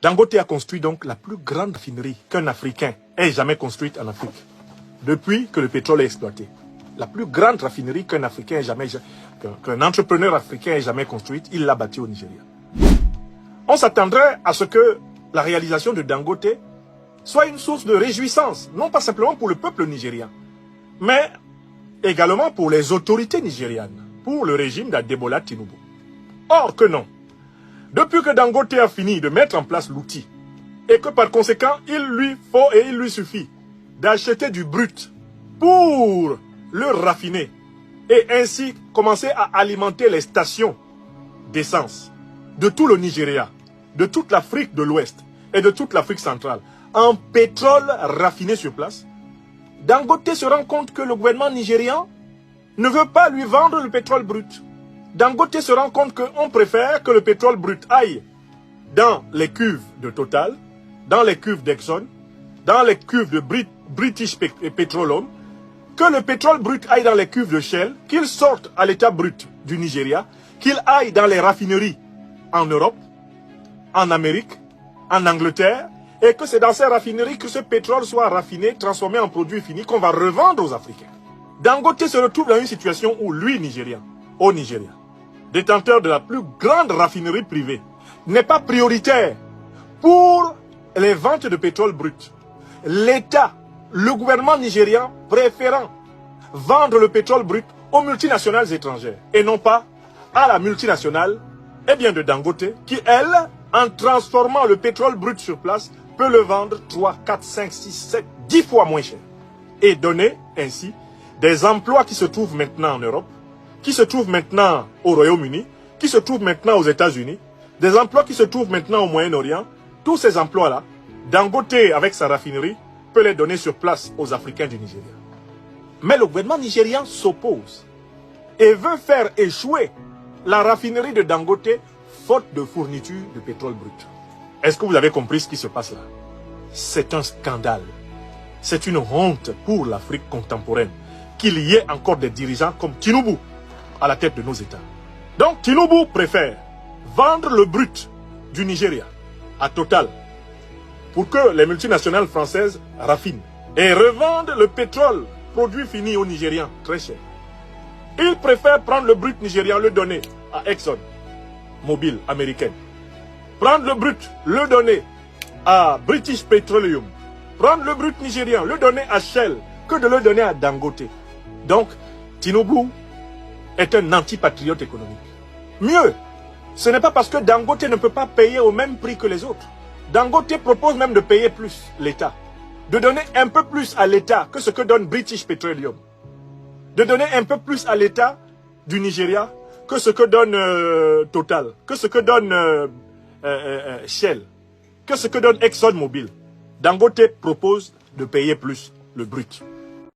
Dangote a construit donc la plus grande raffinerie qu'un Africain ait jamais construite en Afrique, depuis que le pétrole est exploité. La plus grande raffinerie qu'un Africain ait jamais, qu'un entrepreneur africain ait jamais construite, il l'a bâtie au Nigeria. On s'attendrait à ce que la réalisation de Dangote soit une source de réjouissance, non pas simplement pour le peuple nigérien, mais également pour les autorités nigérianes, pour le régime d'Adebola Tinubu. Or que non. Depuis que Dangote a fini de mettre en place l'outil, et que par conséquent, il lui suffit d'acheter du brut pour le raffiner, et ainsi commencer à alimenter les stations d'essence de tout le Nigeria, de toute l'Afrique de l'Ouest et de toute l'Afrique centrale, en pétrole raffiné sur place, Dangote se rend compte que le gouvernement nigérian ne veut pas lui vendre le pétrole brut. Dangote se rend compte qu'on préfère que le pétrole brut aille dans les cuves de Total, dans les cuves d'Exxon, dans les cuves de British Petroleum, que le pétrole brut aille dans les cuves de Shell, qu'il sorte à l'état brut du Nigeria, qu'il aille dans les raffineries en Europe, en Amérique, en Angleterre, et que c'est dans ces raffineries que ce pétrole soit raffiné, transformé en produit fini qu'on va revendre aux Africains. Dangote se retrouve dans une situation où lui, Nigérian, au Nigeria, détenteur de la plus grande raffinerie privée, n'est pas prioritaire pour les ventes de pétrole brut. L'État, le gouvernement nigérian préférant vendre le pétrole brut aux multinationales étrangères et non pas à la multinationale de Dangote qui, elle, en transformant le pétrole brut sur place, peut le vendre 3, 4, 5, 6, 7, 10 fois moins cher et donner ainsi des emplois qui se trouvent maintenant en Europe, qui se trouvent maintenant au Royaume-Uni, qui se trouvent maintenant aux États-Unis, des emplois qui se trouvent maintenant au Moyen-Orient. Tous ces emplois-là, Dangote, avec sa raffinerie, peut les donner sur place aux Africains du Nigeria. Mais le gouvernement nigérian s'oppose et veut faire échouer la raffinerie de Dangote faute de fourniture de pétrole brut. Est-ce que vous avez compris ce qui se passe là? C'est un scandale. C'est une honte pour l'Afrique contemporaine qu'il y ait encore des dirigeants comme Tinubu à la tête de nos États. Donc Tinubu préfère vendre le brut du Nigeria à Total pour que les multinationales françaises raffinent et revendent le pétrole produit fini aux Nigérians très cher. Il préfère prendre le brut nigérian, le donner à Exxon Mobil américaine. Prendre le brut, le donner à British Petroleum. Prendre le brut nigérian, le donner à Shell, que de le donner à Dangote. Donc, Tinubu est un antipatriote économique. Mieux, ce n'est pas parce que Dangote ne peut pas payer au même prix que les autres. Dangote propose même de payer plus l'État. De donner un peu plus à l'État que ce que donne British Petroleum. De donner un peu plus à l'État du Nigeria que ce que donne Total, que ce que donne Shell, que ce que donne Exxon Mobil. Dangote propose de payer plus le brut.